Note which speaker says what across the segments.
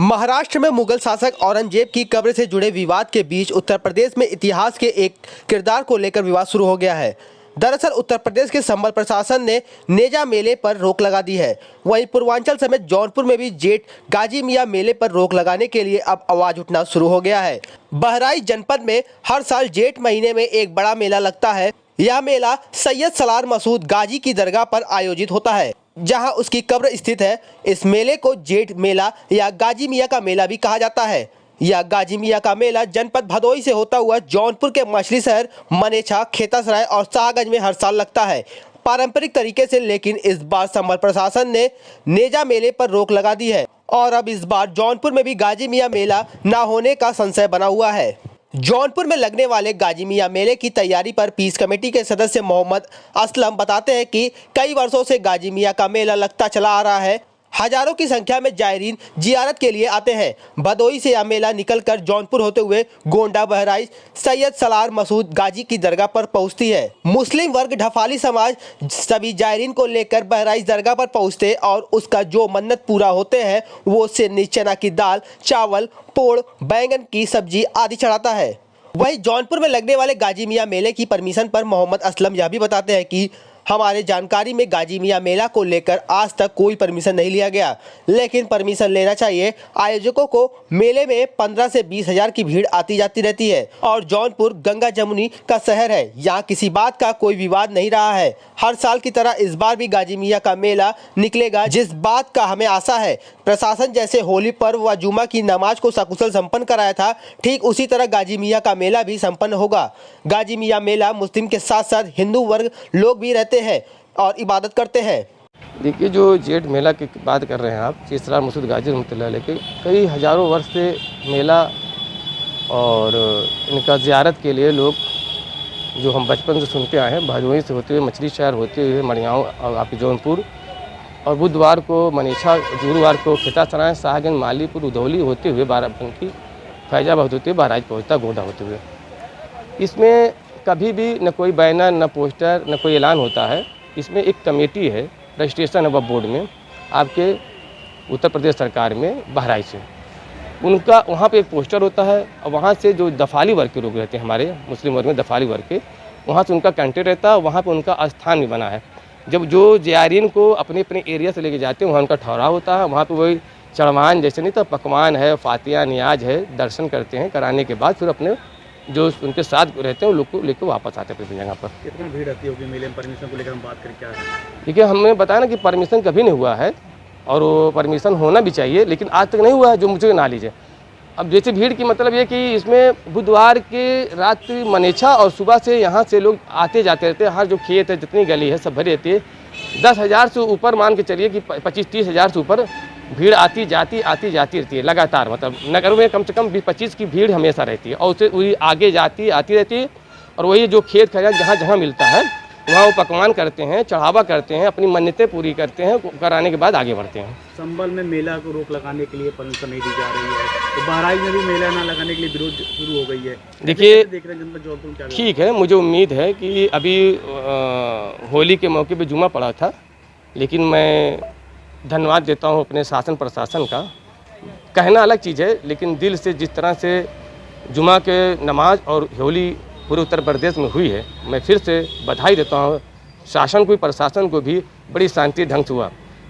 Speaker 1: महाराष्ट्र में मुगल शासक औरंगजेब की कब्र से जुड़े विवाद के बीच उत्तर प्रदेश में इतिहास के एक किरदार को लेकर विवाद शुरू हो गया है। दरअसल उत्तर प्रदेश के संबल प्रशासन ने नेजा मेले पर रोक लगा दी है। वहीं पूर्वांचल समेत जौनपुर में भी जेठ गाजी मियां मेले पर रोक लगाने के लिए अब आवाज उठना शुरू हो गया है। बहराइच जनपद में हर साल जेठ महीने में एक बड़ा मेला लगता है। यह मेला सैयद सलार मसूद गाजी की दरगाह पर आयोजित होता है, जहां उसकी कब्र स्थित है। इस मेले को जेठ मेला या गाजी मियां का मेला भी कहा जाता है। यह गाजी मियां का मेला जनपद भदोही से होता हुआ जौनपुर के मछली शहर, मनेछा, खेतासराय और शाहगंज में हर साल लगता है पारंपरिक तरीके से। लेकिन इस बार संबल प्रशासन ने नेजा मेले पर रोक लगा दी है और अब इस बार जौनपुर में भी गाजी मियां मेला न होने का संशय बना हुआ है। जौनपुर में लगने वाले गाजी मियां मेले की तैयारी पर पीस कमेटी के सदस्य मोहम्मद असलम बताते हैं कि कई वर्षों से गाजी मियां का मेला लगता चला आ रहा है। हजारों की संख्या में जायरीन जियारत के लिए आते हैं। भदोही से यह मेला निकलकर जौनपुर होते हुए गोंडा, बहराइच, सैयद सलार मसूद गाजी की दरगाह पर पहुंचती है। मुस्लिम वर्ग ढफाली समाज सभी जायरीन को लेकर बहराइच दरगाह पर पहुंचते और उसका जो मन्नत पूरा होते हैं वो सिरनी, चना की दाल, चावल, पोड़, बैंगन की सब्जी आदि चढ़ाता है। वहीं जौनपुर में लगने वाले गाजी मियां मेले की परमिशन पर मोहम्मद असलम यह भी बताते हैं कि हमारे जानकारी में गाजी मियां मेला को लेकर आज तक कोई परमिशन नहीं लिया गया, लेकिन परमिशन लेना चाहिए। आयोजकों को मेले में 15 से 20 हजार की भीड़ आती जाती रहती है और जौनपुर गंगा जमुनी का शहर है। यहाँ किसी बात का कोई विवाद नहीं रहा है। हर साल की तरह इस बार भी गाजी मियां का मेला निकलेगा, जिस बात का हमें आशा है। प्रशासन जैसे होली पर्व व जुमा की नमाज को सकुशल संपन्न कराया था, ठीक उसी तरह गाजी मियां का मेला भी संपन्न होगा। गाजी मियां मेला मुस्लिम के साथ साथ हिंदू वर्ग लोग भी रहते हैं और इबादत करते हैं।
Speaker 2: देखिए, जो जेठ मेला की बात कर रहे हैं आप, सैयद सलार मसूद गाजी रहमतुल्लाह अलैह के कई हजारों वर्ष से मेला और इनका ज़ियारत के लिए लोग, जो हम बचपन से सुनते आए हैं, भदोही से होते हुए मछली शहर होते हुए मड़ियाँव और आपके जौनपुर, और बुधवार को मनीषा, गुरुवार को खेतासराय, शाहगंज, मालीपुर, उधौली होते हुए बाराबंकी, फैजाबाद होते हुए बहराइच पहुँचता, गोंडा होते हुए। इसमें कभी भी न कोई बैनर, न पोस्टर, न कोई ऐलान होता है। इसमें एक कमेटी है, रजिस्ट्रेशन है बोर्ड में, आपके उत्तर प्रदेश सरकार में, बहराइच से। उनका वहाँ पे एक पोस्टर होता है और वहाँ से जो दफाली वर्ग के लोग रहते हैं, हमारे मुस्लिम वर्ग में दफाली वर्ग के, वहाँ से उनका कंटेक्ट रहता है। वहाँ पे उनका स्थान भी बना है। जब जो ज़ायरीन को अपने अपने एरिया से लेके जाते हैं, वहाँ उनका ठहराव होता है। वहाँ पे वही चढ़वान जैसे नहीं तो पकवान है, फातिया, नियाज है, दर्शन करते हैं। कराने के बाद फिर अपने जो उनके साथ रहते हैं उन लोग को लेकर वापस आते हैं अपनी जगह पर।
Speaker 3: कितनी भीड़ आती होगी मेले में? परमिशन को लेकर हम बात करें क्या है?
Speaker 2: देखिए, हमने बताया ना कि परमिशन कभी नहीं हुआ है और वो परमिशन होना भी चाहिए, लेकिन आज तक नहीं हुआ है, जो मुझे ना लीजिए। अब जैसे भीड़ की मतलब ये कि इसमें बुधवार के रात मनेछा और सुबह से यहाँ से लोग आते जाते रहते हैं। हर जो खेत है, जितनी गली है, सब भरी रहती है। 10,000 से ऊपर मान के चलिए कि 25-30 हज़ार से ऊपर भीड़ आती जाती रहती है लगातार। मतलब नगर में कम से कम 20-25 की भीड़ हमेशा रहती है और उससे वही आगे आती रहती है। और वही जो खेत खलिहान जहाँ जहाँ मिलता है वहाँ वो पकवान करते हैं, चढ़ावा करते हैं, अपनी मन्नतें पूरी करते हैं, कराने के बाद आगे बढ़ते हैं।
Speaker 3: संबल में मेला को रोक लगाने के लिए परमिशन नहीं दी जा रही है, तो बहराइच में भी मेला ना लगाने के लिए विरोध शुरू हो गई है।
Speaker 2: देखिए,
Speaker 3: देख रहे हैं जनता जौनपुर क्या
Speaker 2: ठीक है, मुझे उम्मीद है कि अभी होली के मौके पे जुमा पड़ा था, लेकिन मैं धन्यवाद देता हूँ अपने शासन प्रशासन का। कहना अलग चीज़ है, लेकिन दिल से जिस तरह से जुमा के नमाज और होली पूरे उत्तर प्रदेश में हुई है, मैं फिर से बधाई देता हूँ शासन को, प्रशासन को भी। बड़ी शांति ढंग से हुआ।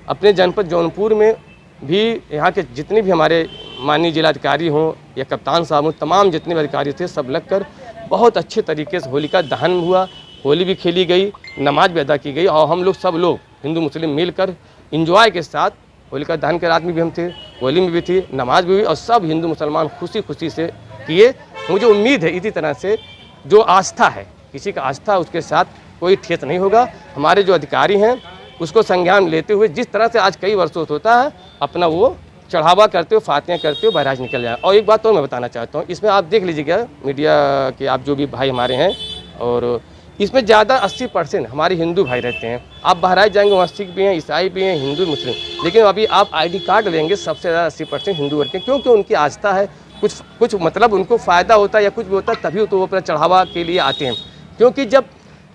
Speaker 2: अपने जनपद जौनपुर में भी यहाँ के जितने भी हमारे माननीय जिलाधिकारी हों या कप्तान साहब हों, तमाम जितने भी अधिकारी थे, सब लगकर बहुत अच्छे तरीके से होली का दहन हुआ। होली भी खेली गई, नमाज भी अदा की गई और हम लोग सब लोग हिंदू मुस्लिम मिलकर इंजॉय के साथ होली का दहन के रात में भी हम थे, होली में भी थी, नमाज भी हुई और सब हिंदू मुसलमान खुशी खुशी से किए। मुझे उम्मीद है इसी तरह से जो आस्था है, किसी का आस्था, उसके साथ कोई ठेस नहीं होगा। हमारे जो अधिकारी हैं उसको संज्ञान लेते हुए जिस तरह से आज कई वर्षों से होता है, अपना वो चढ़ावा करते हुए, फातियाँ करते हुए बहराइच निकल जाए। और एक बात तो मैं बताना चाहता हूँ, इसमें आप देख लीजिएगा मीडिया के आप जो भी भाई हमारे हैं, और इसमें ज़्यादा 80% हमारे हिंदू भाई रहते हैं। आप बहराइच जाएंगे, वहाँ सिख भी हैं, ईसाई भी हैं, हिंदू, मुस्लिम, लेकिन अभी आप ID कार्ड लेंगे, सबसे ज़्यादा 80% हिंदू वर्ग के, क्योंकि उनकी आस्था है। कुछ मतलब उनको फ़ायदा होता है या कुछ भी होता है, तभी तो वो अपना चढ़ावा के लिए आते हैं। क्योंकि जब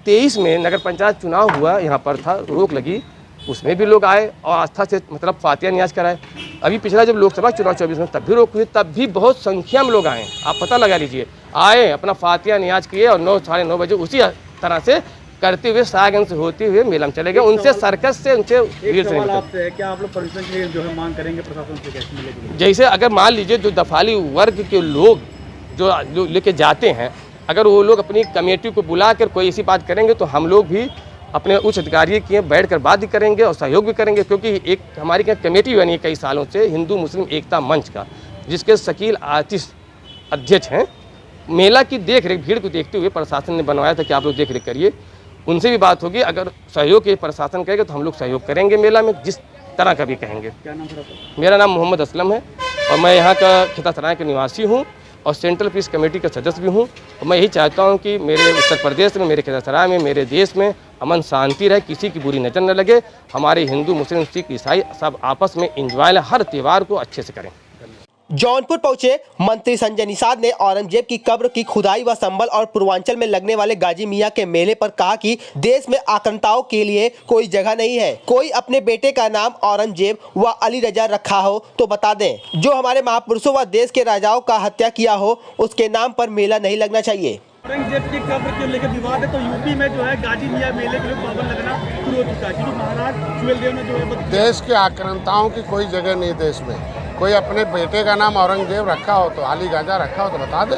Speaker 2: 23 में नगर पंचायत चुनाव हुआ, यहाँ पर था, रोक लगी, उसमें भी लोग आए और आस्था से मतलब फातिया नियाज कराए। अभी पिछला जब लोकसभा चुनाव 24 में तब भी रोक हुई, तब भी बहुत संख्या में लोग आए। आप पता लगा लीजिए, आए अपना फातिया नियाज किए और 9 साढ़े 9 बजे उसी तरह से करते हुए सागन से होते हुए मेला में चले गए। उनसे सर्कस से उनसे भीड़ से
Speaker 3: आपसे है, क्या आप लोग परमिशन के लिए जो है मांग करेंगे प्रशासन से कैसे मिलेगी?
Speaker 2: जैसे अगर मान लीजिए जो दफाली वर्ग के लोग जो लेके जाते हैं, अगर वो लोग अपनी कमेटी को बुला कर कोई ऐसी बात करेंगे तो हम लोग भी अपने उच्च अधिकारी की बैठ कर बात भी करेंगे और सहयोग भी करेंगे। क्योंकि एक हमारी क्या कमेटी बनी है कई सालों से, हिंदू मुस्लिम एकता मंच का, जिसके शकील आतिश अध्यक्ष हैं। मेला की देख रेख भीड़ को देखते हुए प्रशासन ने बनवाया था कि आप लोग देख रेख करिए। उनसे भी बात होगी, अगर सहयोग के प्रशासन कहेगा तो हम लोग सहयोग करेंगे मेला में, जिस तरह का भी कहेंगे।
Speaker 3: क्या नाम सर आपका?
Speaker 2: मेरा नाम मोहम्मद असलम है और मैं यहाँ का खितासराय का निवासी हूँ और सेंट्रल पीस कमेटी का सदस्य भी हूँ। और मैं यही चाहता हूँ कि मेरे उत्तर प्रदेश में, मेरे खितासराय में, मेरे देश में अमन शांति रहे, किसी की बुरी नज़र न लगे। हमारे हिंदू मुस्लिम सिख ईसाई सब आपस में इंजॉय लें, हर त्यौहार को अच्छे से करें।
Speaker 1: जौनपुर पहुंचे मंत्री संजय निषाद ने औरंगजेब की कब्र की खुदाई व संभल और पूर्वांचल में लगने वाले गाजी मियां के मेले पर कहा कि देश में आक्रांताओं के लिए कोई जगह नहीं है। कोई अपने बेटे का नाम औरंगजेब व अली रजा रखा हो तो बता दें। जो हमारे महापुरुषों व देश के राजाओं का हत्या किया हो उसके नाम पर मेला नहीं लगना चाहिए।
Speaker 3: औरंगजेब की कब्र को लेकर विवाद है, तो यूपी में जो है गाजी मियां मेले के लिए पाबंद लगना शुरू हो चुका है, क्योंकि महाराज सुहेलदेव ने जो है
Speaker 4: देश के आक्रांताओं की कोई जगह नहीं देश में। कोई अपने बेटे का नाम औरंगजेब रखा हो तो अली गाजा रखा हो तो बता दे।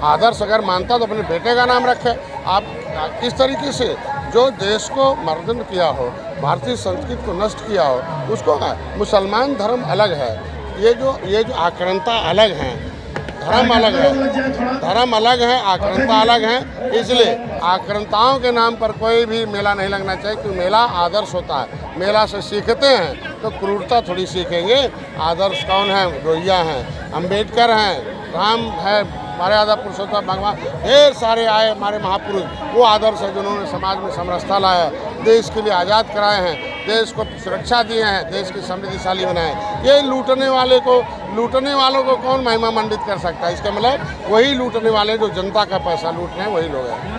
Speaker 4: आदर्श अगर मानता तो अपने बेटे का नाम रखे। आप इस तरीके से जो देश को मर्दन किया हो, भारतीय संस्कृति को नष्ट किया हो, उसको मुसलमान धर्म अलग है, ये जो आक्रांता अलग हैं, धर्म अलग है, आक्रांता अलग है। इसलिए आक्रांताओं के नाम पर कोई भी मेला नहीं लगना चाहिए, क्योंकि मेला आदर्श होता है। मेला से सीखते हैं तो क्रूरता थोड़ी सीखेंगे। आदर्श कौन है? रोहिया हैं, अम्बेडकर हैं, राम है, मर्यादा पुरुषोत्तम भगवान, ढेर सारे आए हमारे महापुरुष। वो आदर्श है जिन्होंने समाज में समरसता लाया, देश के लिए आज़ाद कराए हैं, देश को सुरक्षा दिए हैं, देश की समृद्धिशाली बनाए। ये लूटने वालों को कौन महिमा मंडित कर सकता है? इसका मतलब वही लूटने वाले जो जनता का पैसा लूट रहे हैं वही लोग हैं।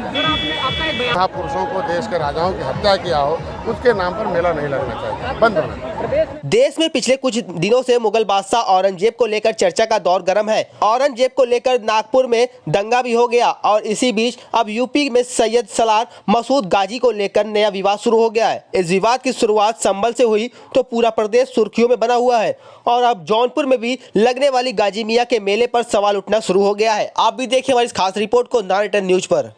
Speaker 4: महापुरुषों को, देश के राजाओं की हत्या किया हो उसके नाम पर मेला नहीं लगना चाहिए, बंद होना।
Speaker 1: देश में पिछले कुछ दिनों से मुगल बादशाह औरंगजेब को लेकर चर्चा का दौर गर्म है। औरंगजेब को लेकर नागपुर में दंगा भी हो गया और इसी बीच अब यूपी में सैयद सलार मसूद गाजी को लेकर नया विवाद शुरू हो गया है। इस विवाद की शुरुआत संभल से हुई तो पूरा प्रदेश सुर्खियों में बना हुआ है और अब जौनपुर में भी लगने वाली गाजी मियां के मेले पर सवाल उठना शुरू हो गया है। आप भी देखिए हमारी इस खास रिपोर्ट को नान रिटर्न न्यूज पर।